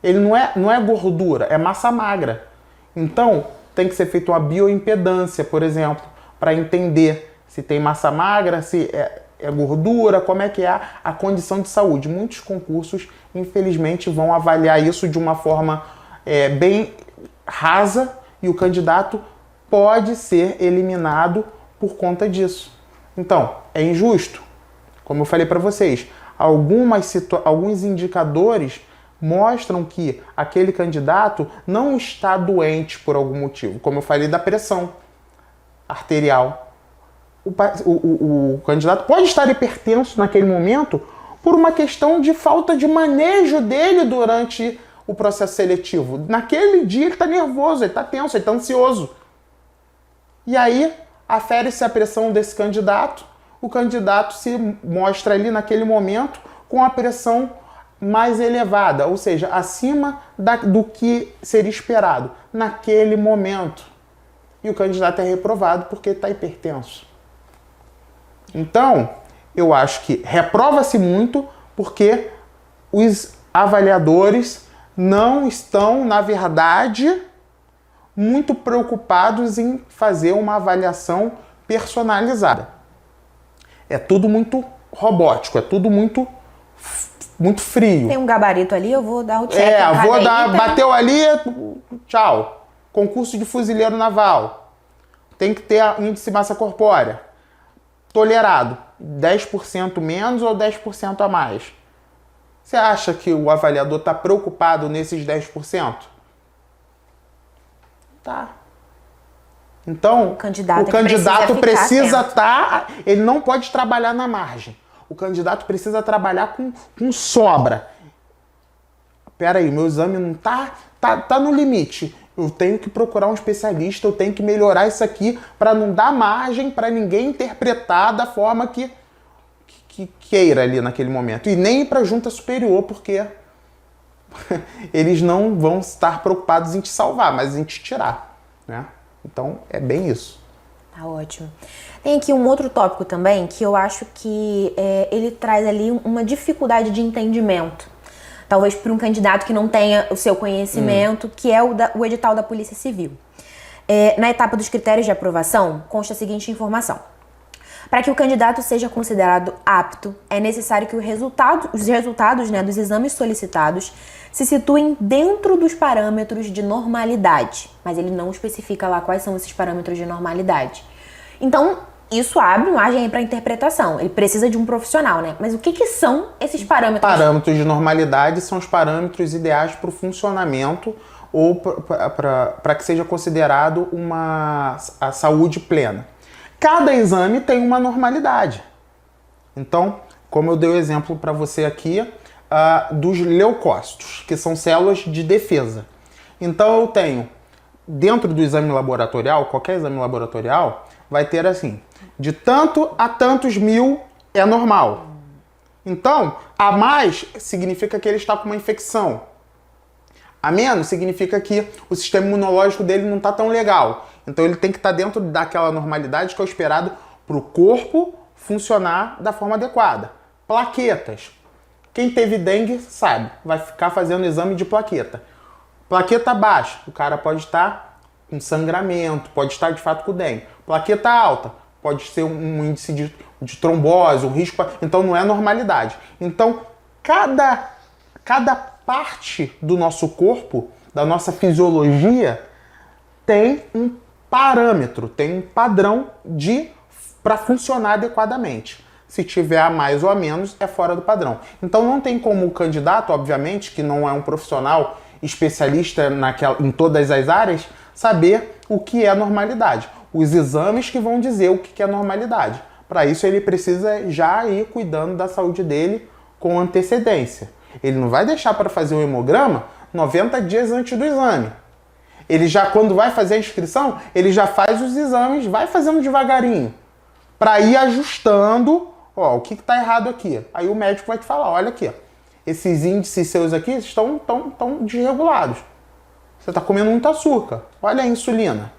Ele não é gordura, é massa magra. Então, tem que ser feita uma bioimpedância, por exemplo, para entender se tem massa magra, se é gordura, como é que é a condição de saúde. Muitos concursos, infelizmente, vão avaliar isso de uma forma bem rasa e o candidato pode ser eliminado por conta disso. Então, é injusto. Como eu falei para vocês, alguns indicadores mostram que aquele candidato não está doente por algum motivo. Como eu falei da pressão arterial. O candidato pode estar hipertenso naquele momento por uma questão de falta de manejo dele durante o processo seletivo. Naquele dia ele está nervoso, ele está tenso, ele está ansioso. E aí, afere-se a pressão desse candidato, o candidato se mostra ali naquele momento com a pressão mais elevada, ou seja, acima do que seria esperado naquele momento. E o candidato é reprovado porque está hipertenso. Então, eu acho que reprova-se muito porque os avaliadores não estão, na verdade, muito preocupados em fazer uma avaliação personalizada. É tudo muito robótico, é tudo muito frio. Tem um gabarito ali, eu vou dar o check. Bateu ali, tchau. Concurso de fuzileiro naval. Tem que ter índice de massa corpórea. Tolerado. 10% menos ou 10% a mais? Você acha que o avaliador está preocupado nesses 10%? Tá. Então, o candidato precisa estar... Ele não pode trabalhar na margem. O candidato precisa trabalhar com sobra. Espera aí, meu exame não tá no limite. Eu tenho que procurar um especialista, eu tenho que melhorar isso aqui para não dar margem para ninguém interpretar da forma que queira ali naquele momento. E nem para a junta superior, porque eles não vão estar preocupados em te salvar, mas em te tirar, né? Então, é bem isso. Tá ótimo. Tem aqui um outro tópico também que eu acho que ele traz ali uma dificuldade de entendimento. Talvez para um candidato que não tenha o seu conhecimento, que é o edital da Polícia Civil. Na etapa dos critérios de aprovação, consta a seguinte informação. Para que o candidato seja considerado apto, é necessário que os resultados, né, dos exames solicitados se situem dentro dos parâmetros de normalidade, mas ele não especifica lá quais são esses parâmetros de normalidade. Então, isso abre margem para interpretação. Ele precisa de um profissional, né? Mas o que são esses parâmetros? Parâmetros de normalidade são os parâmetros ideais para o funcionamento ou para que seja considerado a saúde plena. Cada exame tem uma normalidade. Então, como eu dei o exemplo para você aqui, dos leucócitos, que são células de defesa. Então, eu tenho, dentro do exame laboratorial, qualquer exame laboratorial, vai ter assim, de tanto a tantos mil é normal. Então, a mais significa que ele está com uma infecção. A menos significa que o sistema imunológico dele não está tão legal. Então ele tem que estar dentro daquela normalidade que é o esperado para o corpo funcionar da forma adequada. Plaquetas. Quem teve dengue sabe, vai ficar fazendo exame de plaqueta. Plaqueta baixa, o cara pode estar com sangramento, pode estar de fato com dengue. Plaqueta alta, pode ser um índice de trombose, um risco. Então não é normalidade. Então cada parte do nosso corpo, da nossa fisiologia, tem um parâmetro, tem um padrão para funcionar adequadamente. Se tiver a mais ou a menos, é fora do padrão. Então não tem como o candidato, obviamente, que não é um profissional especialista em todas as áreas, saber o que é normalidade. Os exames que vão dizer o que é normalidade. Para isso ele precisa já ir cuidando da saúde dele com antecedência. Ele não vai deixar para fazer o hemograma 90 dias antes do exame. Ele já, quando vai fazer a inscrição, ele já faz os exames, vai fazendo devagarinho, para ir ajustando, o que está errado aqui. Aí o médico vai te falar, olha aqui, esses índices seus aqui estão desregulados. Você está comendo muito açúcar, olha a insulina.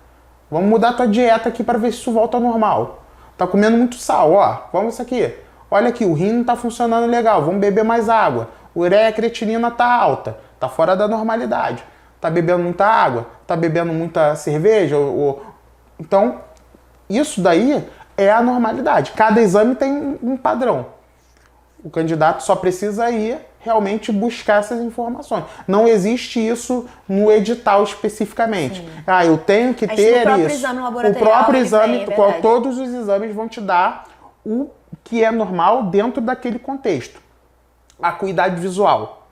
Vamos mudar a tua dieta aqui para ver se isso volta ao normal. Está comendo muito sal, vamos isso aqui. Olha aqui, o rim não está funcionando legal, vamos beber mais água. Ureia e creatinina está alta, está fora da normalidade. Tá bebendo muita água, tá bebendo muita cerveja, então isso daí é a normalidade. Cada exame tem um padrão. O candidato só precisa ir realmente buscar essas informações. Não existe isso no edital especificamente. Sim. Eu tenho que ter isso. O próprio exame, todos os exames vão te dar o que é normal dentro daquele contexto. A acuidade visual.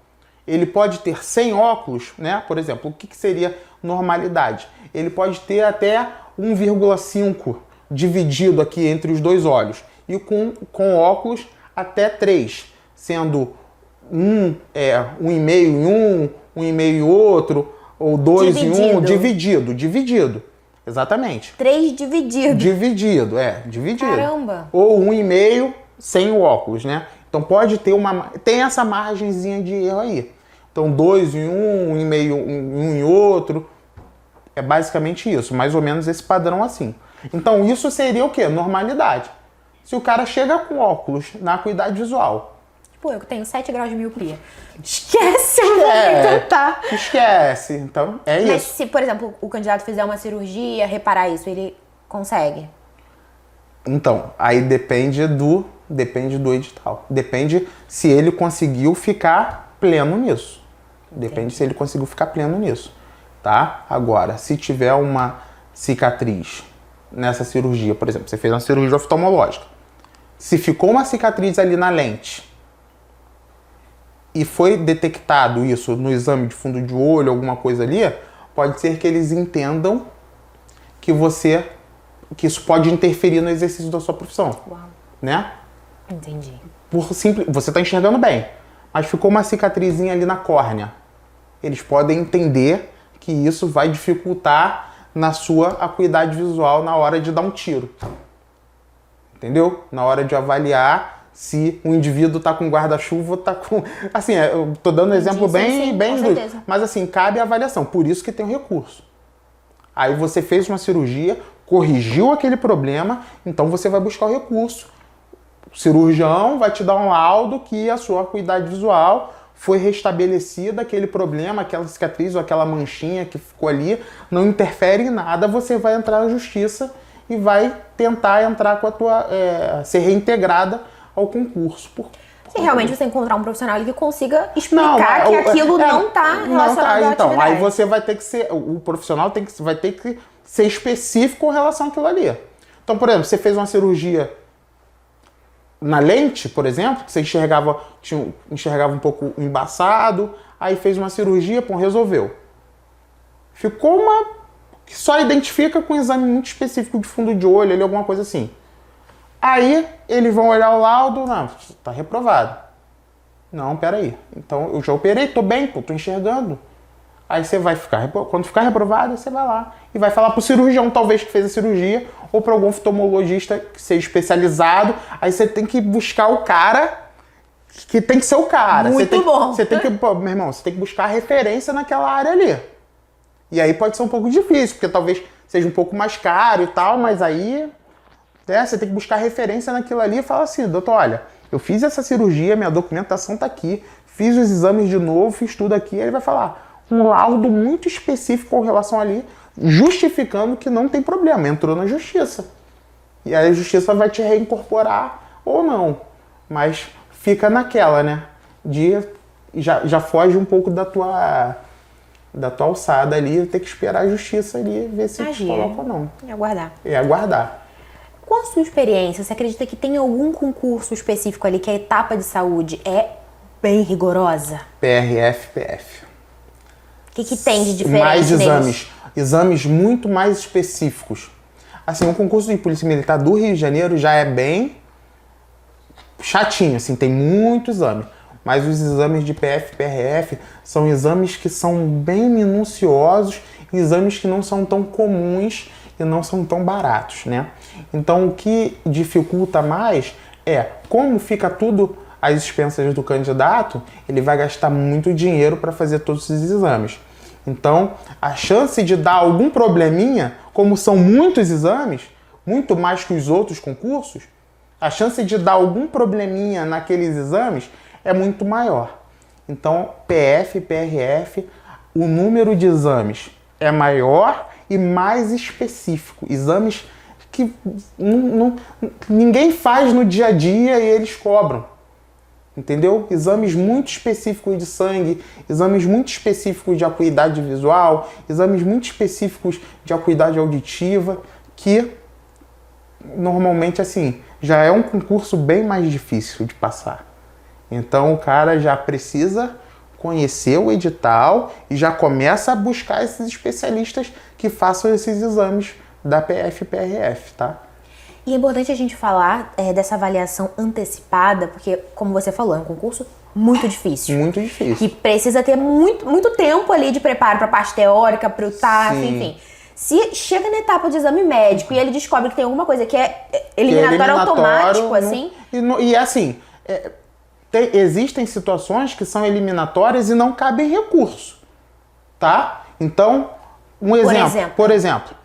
Ele pode ter 100 óculos, né? Por exemplo, o que seria normalidade? Ele pode ter até 1,5 dividido aqui entre os dois olhos. E com óculos até 3, sendo um e meio em um e meio em outro, ou 2 em um, dividido. Exatamente. 3 dividido. Dividido. Caramba! Ou 1,5 sem o óculos, né? Então pode ter tem essa margenzinha de erro aí. Então 2 em um, 1,5 em um em outro. É basicamente isso, mais ou menos esse padrão assim. Então isso seria o quê? Normalidade. Se o cara chega com óculos na acuidade visual. Tipo, eu tenho 7 graus de miopia. Esquece, eu vou tentar. Esquece. Então é isso. Mas se, por exemplo, o candidato fizer uma cirurgia, reparar isso, ele consegue? Então, aí depende do edital. Depende se ele conseguiu ficar pleno nisso. Depende se ele conseguiu ficar pleno nisso, tá? Agora, se tiver uma cicatriz nessa cirurgia, por exemplo, você fez uma cirurgia oftalmológica. Se ficou uma cicatriz ali na lente e foi detectado isso no exame de fundo de olho, alguma coisa ali, pode ser que eles entendam que isso pode interferir no exercício da sua profissão. Uau. Né? Entendi. Você está enxergando bem, mas ficou uma cicatrizinha ali na córnea. Eles podem entender que isso vai dificultar na sua acuidade visual na hora de dar um tiro. Entendeu? Na hora de avaliar se o indivíduo está com guarda-chuva, está com... Assim, eu tô dando um exemplo bem duro, mas assim, cabe a avaliação. Por isso que tem o recurso. Aí você fez uma cirurgia, corrigiu aquele problema, então você vai buscar o recurso. O cirurgião vai te dar um laudo que a sua acuidade visual foi restabelecida, aquele problema, aquela cicatriz ou aquela manchinha que ficou ali, não interfere em nada, você vai entrar na justiça e vai tentar entrar com a tua... ser reintegrada ao concurso. Se realmente você encontrar um profissional que consiga explicar que aquilo não está relacionado à então, atividade. aí você vai ter que ser... O profissional vai ter que ser específico com relação àquilo ali. Então, por exemplo, você fez uma cirurgia na lente, por exemplo, que você enxergava um pouco embaçado, aí fez uma cirurgia, resolveu. Ficou uma... que só identifica com um exame muito específico de fundo de olho, ali, alguma coisa assim. Aí, eles vão olhar o laudo, não, tá reprovado. Não, peraí. Então, eu já operei, tô bem, tô enxergando. Aí você vai ficar, quando ficar reprovado, você vai lá e vai falar pro cirurgião, talvez, que fez a cirurgia, ou para algum oftalmologista que seja especializado. Aí você tem que buscar o cara que tem que ser o cara. Muito bom. Você tem que, meu irmão, você tem que buscar referência naquela área ali. E aí pode ser um pouco difícil, porque talvez seja um pouco mais caro e tal, mas aí você tem que buscar referência naquilo ali e falar assim, doutor, olha, eu fiz essa cirurgia, minha documentação tá aqui, fiz os exames de novo, fiz tudo aqui, aí ele vai falar um laudo muito específico com relação ali, justificando que não tem problema, entrou na justiça. E aí a justiça vai te reincorporar ou não, mas fica naquela, né, já foge um pouco da tua alçada ali, ter que esperar a justiça ali, ver se te coloca ou não. E aguardar. É aguardar. Com a sua experiência, você acredita que tem algum concurso específico ali que a etapa de saúde é bem rigorosa? PRF, PF. O que tem de diferente mais neles? Exames muito mais específicos. Assim, o concurso de Polícia Militar do Rio de Janeiro já é bem chatinho, assim, tem muito exame. Mas os exames de PF e PRF são exames que são bem minuciosos, exames que não são tão comuns e não são tão baratos, né? Então, o que dificulta mais é como fica tudo às expensas do candidato, ele vai gastar muito dinheiro para fazer todos esses exames. Então, a chance de dar algum probleminha, como são muitos exames, muito mais que os outros concursos, a chance de dar algum probleminha naqueles exames é muito maior. Então, PF, PRF, o número de exames é maior e mais específico. Exames que ninguém faz no dia a dia e eles cobram. Entendeu? Exames muito específicos de sangue, exames muito específicos de acuidade visual, exames muito específicos de acuidade auditiva, que normalmente, assim, já é um concurso bem mais difícil de passar. Então o cara já precisa conhecer o edital e já começa a buscar esses especialistas que façam esses exames da PF e PRF, tá? E é importante a gente falar dessa avaliação antecipada, porque, como você falou, é um concurso muito difícil. Muito difícil. Que precisa ter muito tempo ali de preparo para a parte teórica, para o TAF, enfim. Se chega na etapa de exame médico e ele descobre que tem alguma coisa que é eliminatório automático, assim... E assim, existem situações que são eliminatórias e não cabem recurso, tá? Então, por exemplo,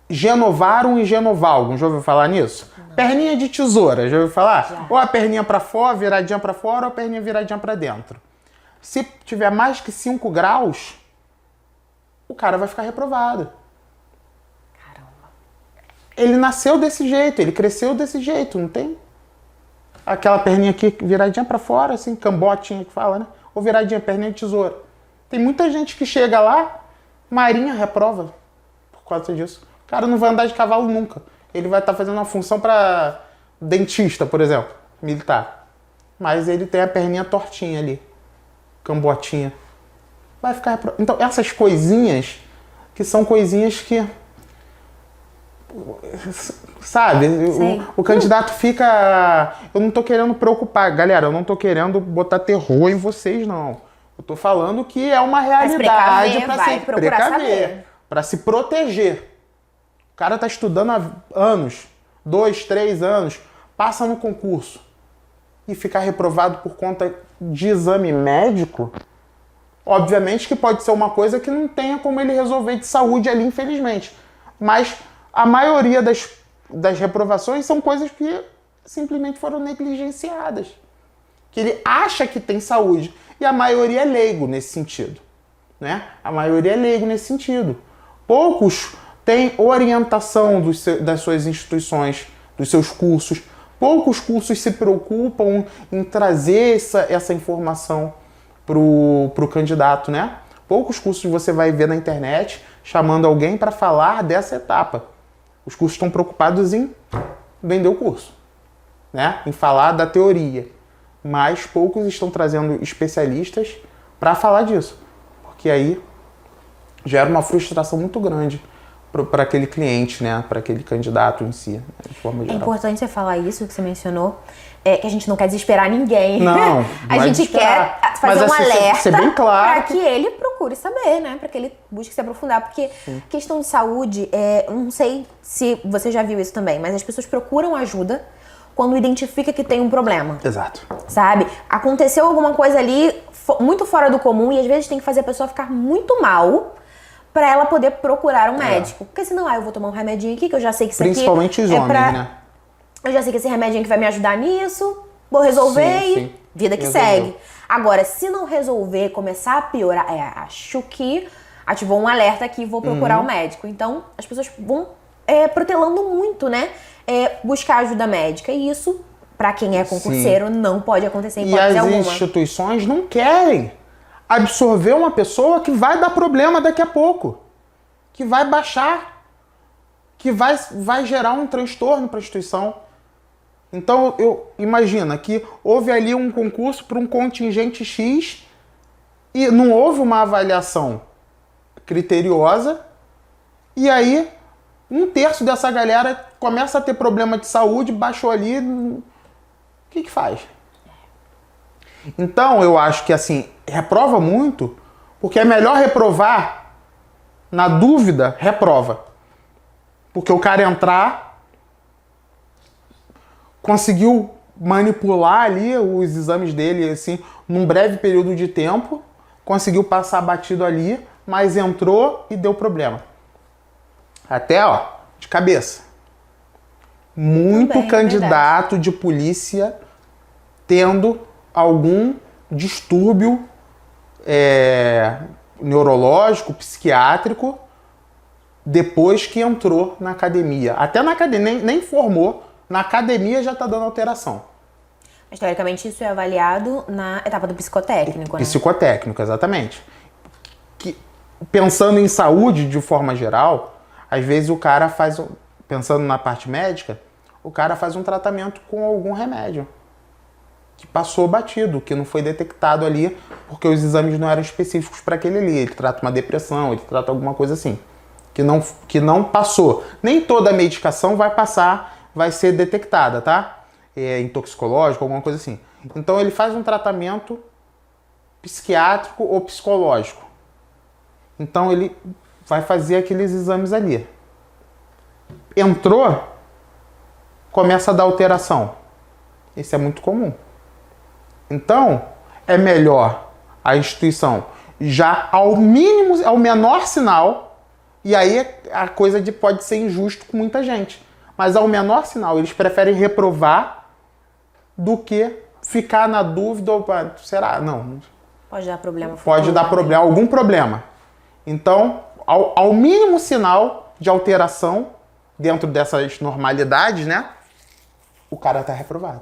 Genovarum e Genovalgum, já ouviu falar nisso? Não. Perninha de tesoura, já ouviu falar? Já. Ou a perninha para fora, viradinha para fora, ou a perninha viradinha para dentro. Se tiver mais que 5 graus, o cara vai ficar reprovado. Caramba. Ele nasceu desse jeito, ele cresceu desse jeito, não tem? Aquela perninha aqui viradinha para fora, assim, cambotinha que fala, né? Ou viradinha, perninha de tesoura. Tem muita gente que chega lá, Marinha reprova por causa disso. O cara não vai andar de cavalo nunca. Ele vai estar fazendo uma função para dentista, por exemplo, militar. Mas ele tem a perninha tortinha ali, cambotinha. Vai ficar... Então, essas coisinhas, que são coisinhas que... Sabe? O candidato fica... Eu não tô querendo preocupar. Galera, eu não tô querendo botar terror em vocês, não. Eu tô falando que é uma realidade para se precaver, para se proteger. O cara tá estudando há anos, 2, 3 anos, passa no concurso e ficar reprovado por conta de exame médico, obviamente que pode ser uma coisa que não tenha como ele resolver de saúde ali, infelizmente. Mas a maioria das reprovações são coisas que simplesmente foram negligenciadas. Que ele acha que tem saúde. E a maioria é leigo nesse sentido, né? A maioria é leigo nesse sentido. Poucos têm orientação das suas instituições, dos seus cursos. Poucos cursos se preocupam em trazer essa informação para o candidato, né? Poucos cursos você vai ver na internet chamando alguém para falar dessa etapa. Os cursos estão preocupados em vender o curso, né? Em falar da teoria. Mas poucos estão trazendo especialistas para falar disso. Porque aí gera uma frustração muito grande para aquele cliente, né? Para aquele candidato em si, né? De forma geral. É importante você falar isso que você mencionou, que a gente não quer desesperar ninguém. Não, a gente quer fazer um alerta ser bem claro para que ele procure saber, né? Para que ele busque se aprofundar. Porque questão de saúde, não sei se você já viu isso também, mas as pessoas procuram ajuda quando identifica que tem um problema. Exato. Sabe? Aconteceu alguma coisa ali muito fora do comum e às vezes tem que fazer a pessoa ficar muito mal pra ela poder procurar um médico. Porque senão, eu vou tomar um remedinho aqui que eu já sei que isso Principalmente aqui os homens, né? Eu já sei que esse remedinho aqui vai me ajudar nisso, vou resolver sim. vida que segue. Agora, se não resolver, começar a piorar, acho que ativou um alerta aqui, vou procurar um médico. Então, as pessoas vão protelando muito, né? Buscar ajuda médica. E isso, pra quem é concurseiro, não pode acontecer em hipótese alguma. E as instituições não querem absorver uma pessoa que vai dar problema daqui a pouco, que vai baixar, que vai gerar um transtorno para a instituição. Então, imagina que houve ali um concurso para um contingente X e não houve uma avaliação criteriosa e aí 1/3 dessa galera começa a ter problema de saúde, baixou ali, o que faz? Então, eu acho que, assim, reprova muito, porque é melhor reprovar, na dúvida, reprova. Porque o cara entrar, conseguiu manipular ali os exames dele, assim, num breve período de tempo, conseguiu passar batido ali, mas entrou e deu problema. Até, de cabeça. Muito candidato de polícia tendo algum distúrbio neurológico, psiquiátrico, depois que entrou na academia. Até na academia, nem formou, na academia já está dando alteração. Mas, teoricamente, isso é avaliado na etapa do psicotécnico, né? Psicotécnico, exatamente. Pensando em saúde de forma geral, às vezes o cara faz, pensando na parte médica, o cara faz um tratamento com algum remédio que passou batido, que não foi detectado ali, porque os exames não eram específicos para aquele ali. Ele trata uma depressão, ele trata alguma coisa assim, que não passou. Nem toda medicação vai passar, vai ser detectada, tá? Em toxicológico, alguma coisa assim. Então ele faz um tratamento psiquiátrico ou psicológico. Então ele vai fazer aqueles exames ali. Entrou, começa a dar alteração. Isso é muito comum. Então, é melhor a instituição já ao mínimo, ao menor sinal, e aí a coisa pode ser injusto com muita gente, mas ao menor sinal, eles preferem reprovar do que ficar na dúvida, será? Não. Pode dar problema. Pode dar problema, algum problema. Então, ao mínimo sinal de alteração dentro dessas normalidades, né? O cara tá reprovado.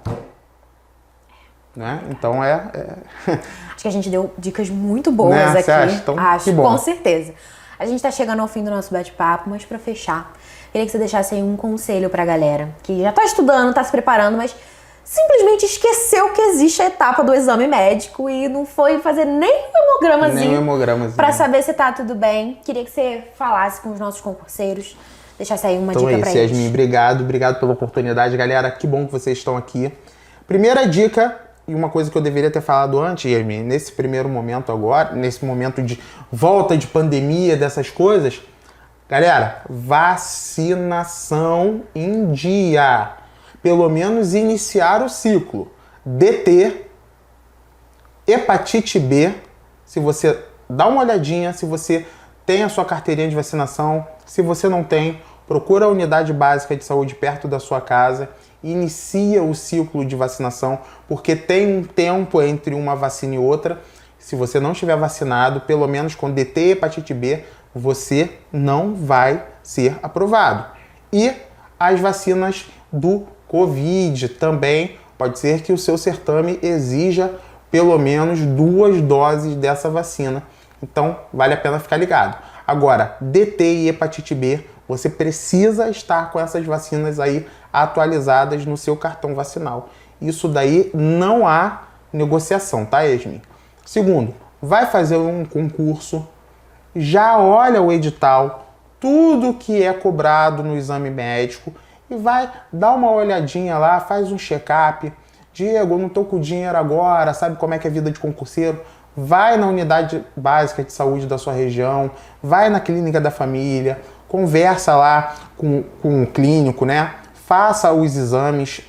Né? Então Acho que a gente deu dicas muito boas, né, aqui. Você acha? Então, acho, que bom. Com certeza. A gente tá chegando ao fim do nosso bate-papo, mas pra fechar, queria que você deixasse aí um conselho pra galera que já tá estudando, tá se preparando, mas simplesmente esqueceu que existe a etapa do exame médico e não foi fazer nem um hemogramazinho pra saber se tá tudo bem. Queria que você falasse com os nossos concurseiros, deixasse aí uma dica pra eles. Yasmin, obrigado pela oportunidade, galera. Que bom que vocês estão aqui. Primeira dica, e uma coisa que eu deveria ter falado antes, Yasmin, nesse primeiro momento agora, nesse momento de volta de pandemia, dessas coisas, galera, vacinação em dia. Pelo menos iniciar o ciclo. DT, hepatite B, se você dá uma olhadinha, se você tem a sua carteirinha de vacinação, se você não tem, procura a unidade básica de saúde perto da sua casa, inicia o ciclo de vacinação, porque tem um tempo entre uma vacina e outra. Se você não estiver vacinado, pelo menos com DT e hepatite B, você não vai ser aprovado. E as vacinas do Covid também, pode ser que o seu certame exija pelo menos 2 doses dessa vacina. Então, vale a pena ficar ligado. Agora, DT e hepatite B, você precisa estar com essas vacinas aí atualizadas no seu cartão vacinal. Isso daí não há negociação, tá, Yasmin? Segundo, vai fazer um concurso, já olha o edital, tudo que é cobrado no exame médico e vai dar uma olhadinha lá, faz um check-up. Diego, eu não tô com dinheiro agora, sabe como é que é a vida de concurseiro? Vai na unidade básica de saúde da sua região, vai na clínica da família, conversa lá com o clínico, né? Faça os exames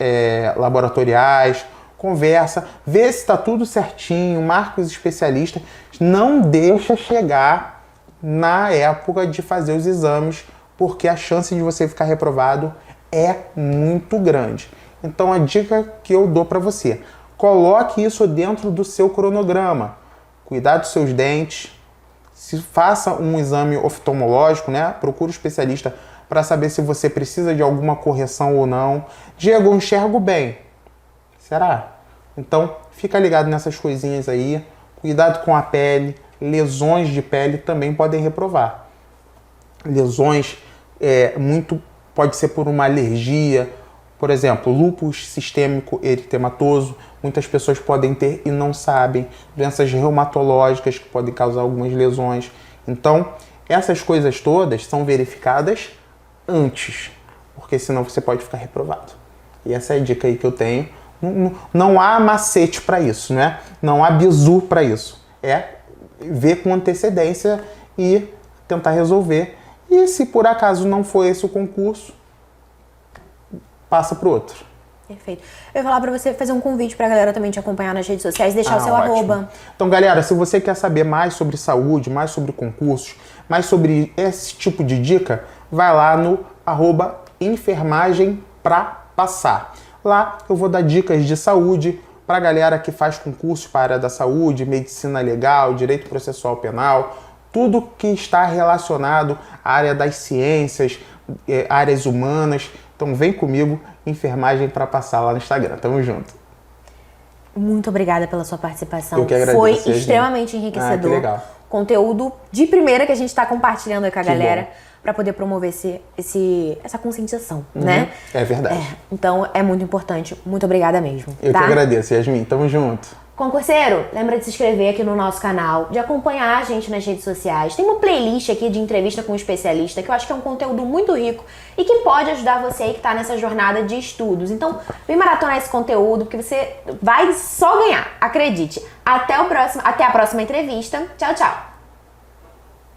laboratoriais, conversa, vê se está tudo certinho, marca os especialistas. Não deixa chegar na época de fazer os exames, porque a chance de você ficar reprovado é muito grande. Então a dica que eu dou para você, coloque isso dentro do seu cronograma. Cuidar dos seus dentes, faça um exame oftalmológico, né? Procure um especialista para saber se você precisa de alguma correção ou não. Diego, eu enxergo bem. Será? Então, fica ligado nessas coisinhas aí. Cuidado com a pele. Lesões de pele também podem reprovar. Lesões pode ser por uma alergia. Por exemplo, lúpus sistêmico eritematoso. Muitas pessoas podem ter e não sabem. Doenças reumatológicas que podem causar algumas lesões. Então, essas coisas todas são verificadas antes, porque senão você pode ficar reprovado. E essa é a dica aí que eu tenho. Não há macete para isso, né? Não há bizu para isso. É ver com antecedência e tentar resolver. E se por acaso não for esse o concurso, passa pro outro. Perfeito. Eu ia falar para você fazer um convite pra galera também te acompanhar nas redes sociais, deixar o seu ótimo. arroba. Então, galera, se você quer saber mais sobre saúde, mais sobre concursos, mais sobre esse tipo de dica, vai lá no @enfermagem pra passar. Lá eu vou dar dicas de saúde pra galera que faz concurso para a área da saúde, medicina legal, direito processual penal, tudo que está relacionado à área das ciências, áreas humanas. Então vem comigo, Enfermagem pra Passar lá no Instagram. Tamo junto. Muito obrigada pela sua participação. Eu que agradeço. Foi extremamente enriquecedor. Que legal. Conteúdo de primeira que a gente está compartilhando aí com a galera para poder promover essa conscientização, né? É verdade. Então é muito importante. Muito obrigada mesmo. Eu que agradeço, Yasmin. Tamo junto. Concurseiro, lembra de se inscrever aqui no nosso canal, de acompanhar a gente nas redes sociais. Tem uma playlist aqui de entrevista com um especialista que eu acho que é um conteúdo muito rico e que pode ajudar você aí que está nessa jornada de estudos. Então, vem maratonar esse conteúdo porque você vai só ganhar, acredite. Até a próxima entrevista. Tchau, tchau.